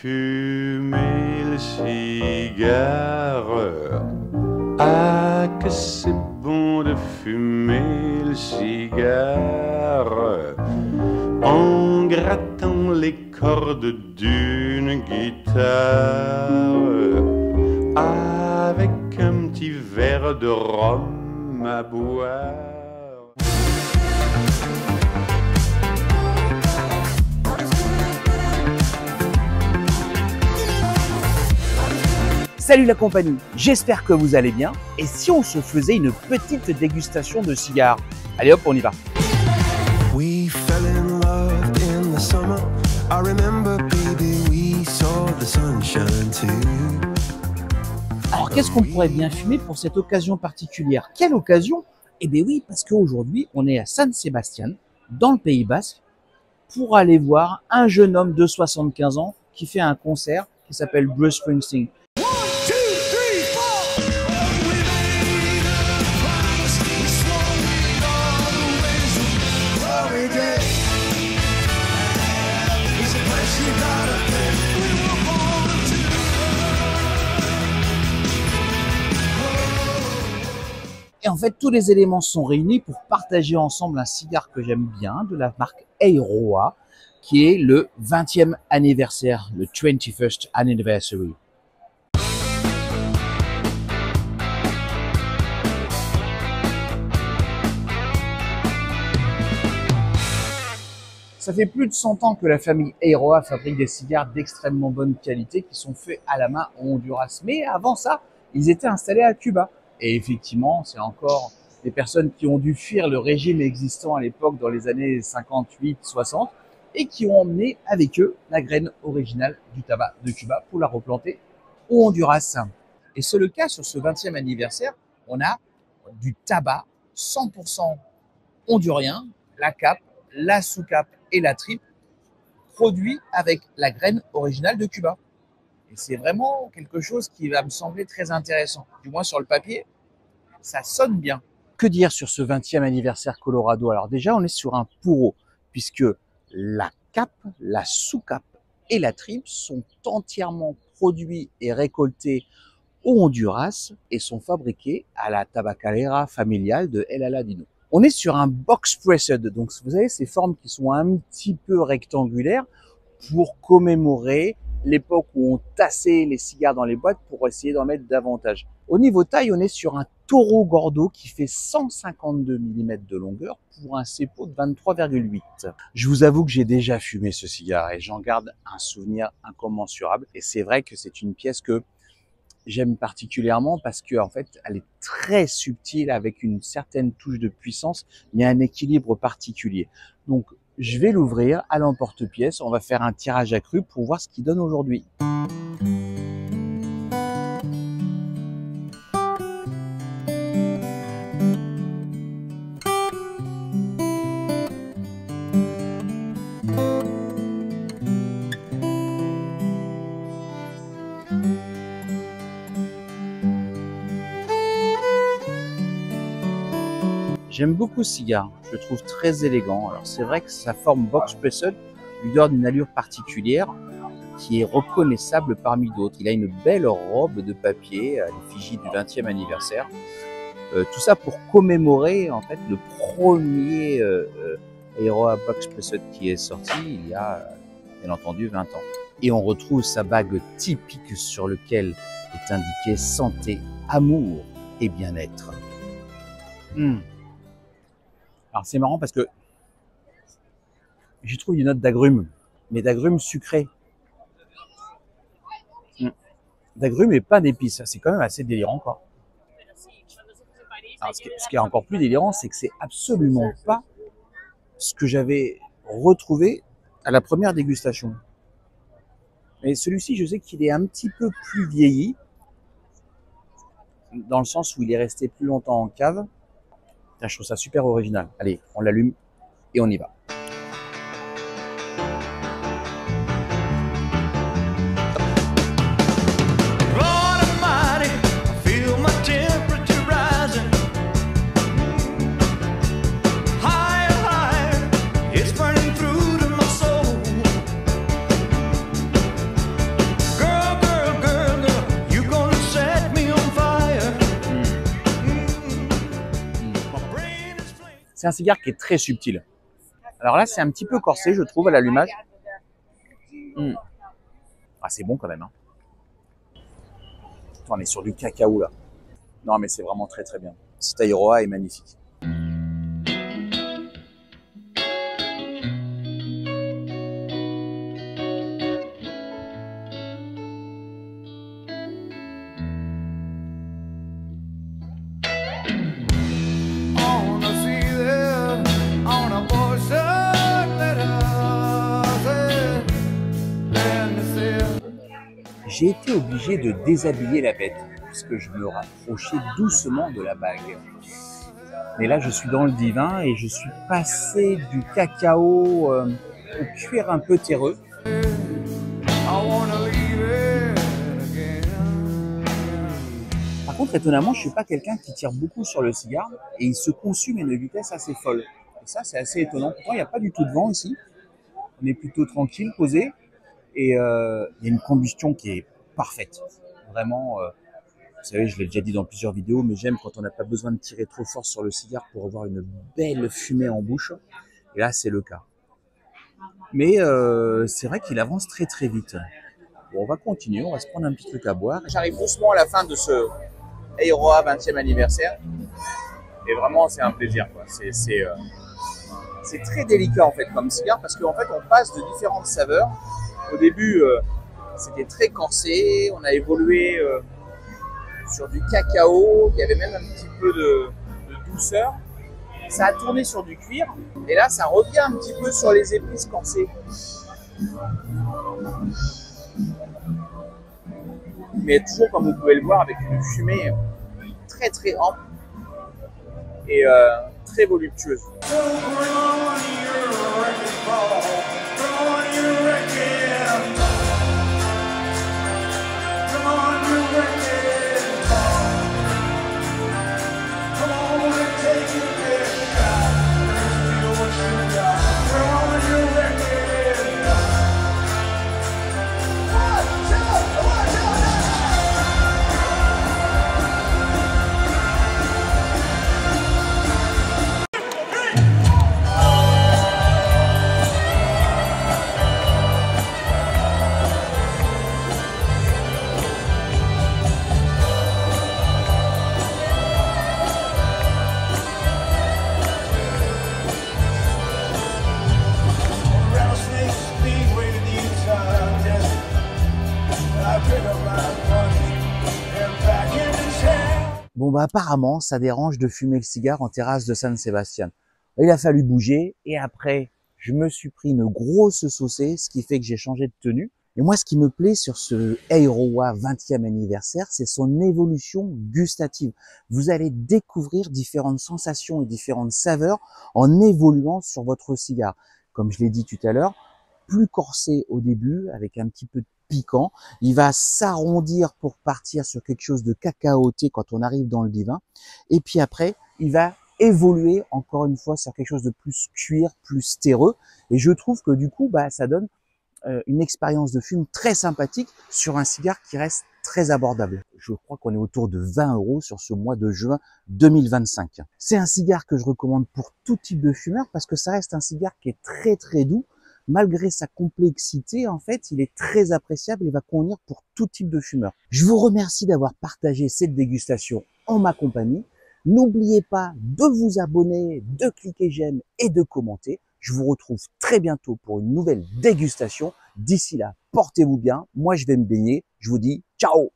fumer le cigare. Ah, que c'est bon de fumer le cigare en grattant les cordes d'une guitare, avec un petit verre de rhum à boire. Salut la compagnie, j'espère que vous allez bien. Et si on se faisait une petite dégustation de cigares? Allez hop, on y va. We fell in love in the summer. I remember, baby, we saw the sunshine too. Alors qu'est-ce qu'on pourrait bien fumer pour cette occasion particulière? Quelle occasion? Eh bien oui, parce qu'aujourd'hui, on est à San Sebastián, dans le Pays Basque, pour aller voir un jeune homme de 75 ans qui fait un concert qui s'appelle Bruce Springsteen. Et en fait, tous les éléments sont réunis pour partager ensemble un cigare que j'aime bien, de la marque Eiroa, qui est le 20e anniversaire, le 21st anniversary. Ça fait plus de 100 ans que la famille Eiroa fabrique des cigares d'extrêmement bonne qualité qui sont faits à la main au Honduras. Mais avant ça, ils étaient installés à Cuba. Et effectivement, c'est encore des personnes qui ont dû fuir le régime existant à l'époque dans les années 58-60 et qui ont emmené avec eux la graine originale du tabac de Cuba pour la replanter au Honduras. Et c'est le cas sur ce 20e anniversaire. On a du tabac 100% hondurien, la cape, la sous-cape et la tripe, produits avec la graine originale de Cuba. Et c'est vraiment quelque chose qui va me sembler très intéressant. Du moins sur le papier, ça sonne bien. Que dire sur ce 20e anniversaire Colorado? Alors déjà, on est sur un puro, puisque la cape, la sous-cape et la tripe sont entièrement produits et récoltés au Honduras et sont fabriqués à la tabacalera familiale de El Aladino. On est sur un box pressed, donc vous avez ces formes qui sont un petit peu rectangulaires pour commémorer l'époque où on tassait les cigares dans les boîtes pour essayer d'en mettre davantage. Au niveau taille, on est sur un Toro Gordo qui fait 152 mm de longueur pour un CEPO de 23,8. Je vous avoue que j'ai déjà fumé ce cigare et j'en garde un souvenir incommensurable. Et c'est vrai que c'est une pièce que j'aime particulièrement parce que en fait, elle est très subtile avec une certaine touche de puissance, mais un équilibre particulier. Donc, je vais l'ouvrir à l'emporte-pièce. On va faire un tirage accru pour voir ce qu'il donne aujourd'hui. J'aime beaucoup ce cigare, je le trouve très élégant. Alors c'est vrai que sa forme box pressed lui donne une allure particulière qui est reconnaissable parmi d'autres. Il a une belle robe de papier à l'effigie du 20e anniversaire. Tout ça pour commémorer en fait le premier Eiroa box pressed qui est sorti il y a bien entendu 20 ans. Et on retrouve sa bague typique sur laquelle est indiqué santé, amour et bien-être. Alors c'est marrant parce que j'y trouve une note d'agrumes, mais d'agrumes sucrés. D'agrumes et pas d'épices, c'est quand même assez délirant quoi. Alors, ce qui est encore plus délirant, c'est que c'est absolument pas ce que j'avais retrouvé à la première dégustation. Et celui-ci, je sais qu'il est un petit peu plus vieilli, dans le sens où il est resté plus longtemps en cave. Je trouve ça super original. Allez, on l'allume et on y va. C'est un cigare qui est très subtil. Alors là, c'est un petit peu corsé, je trouve, à l'allumage. Ah, c'est bon quand même. Hein. Attends, on est sur du cacao là. Non, mais c'est vraiment très très bien. Cet Airoa est magnifique. J'ai été obligé de déshabiller la bête puisque je me rapprochais doucement de la bague. Mais là, je suis dans le divin et je suis passé du cacao au cuir un peu terreux. Par contre, étonnamment, je suis pas quelqu'un qui tire beaucoup sur le cigare et il se consume à une vitesse assez folle. Et ça, c'est assez étonnant. Pourtant, il n'y a pas du tout de vent ici. On est plutôt tranquille, posé. Et il y a une combustion qui est parfaite. Vraiment, vous savez, je l'ai déjà dit dans plusieurs vidéos, mais j'aime quand on n'a pas besoin de tirer trop fort sur le cigare pour avoir une belle fumée en bouche. Et là, c'est le cas. Mais c'est vrai qu'il avance très très vite. Bon, on va continuer, on va se prendre un petit truc à boire. J'arrive doucement à la fin de ce Airoa 20e anniversaire. Et vraiment, c'est un plaisir, quoi. C'est très délicat en fait comme cigare parce qu'en fait, on passe de différentes saveurs. Au début, c'était très corsé, on a évolué sur du cacao, il y avait même un petit peu de douceur. Ça a tourné sur du cuir, et là, ça revient un petit peu sur les épices corsées. Mais toujours, comme vous pouvez le voir, avec une fumée très très ample et très voluptueuse. Bon bah apparemment ça dérange de fumer le cigare en terrasse de San Sebastian. Il a fallu bouger et après je me suis pris une grosse saucée, ce qui fait que j'ai changé de tenue. Et moi ce qui me plaît sur ce Airoa 20e anniversaire, c'est son évolution gustative. Vous allez découvrir différentes sensations et différentes saveurs en évoluant sur votre cigare. Comme je l'ai dit tout à l'heure, plus corsé au début avec un petit peu de piquant, il va s'arrondir pour partir sur quelque chose de cacaoté quand on arrive dans le divin, et puis après il va évoluer encore une fois sur quelque chose de plus cuir, plus terreux, et je trouve que du coup ça donne une expérience de fume très sympathique sur un cigare qui reste très abordable. Je crois qu'on est autour de 20 € sur ce mois de juin 2025. C'est un cigare que je recommande pour tout type de fumeur parce que ça reste un cigare qui est très très doux. Malgré sa complexité, en fait, il est très appréciable et va convenir pour tout type de fumeur. Je vous remercie d'avoir partagé cette dégustation en ma compagnie. N'oubliez pas de vous abonner, de cliquer j'aime et de commenter. Je vous retrouve très bientôt pour une nouvelle dégustation. D'ici là, portez-vous bien. Moi, je vais me baigner. Je vous dis ciao!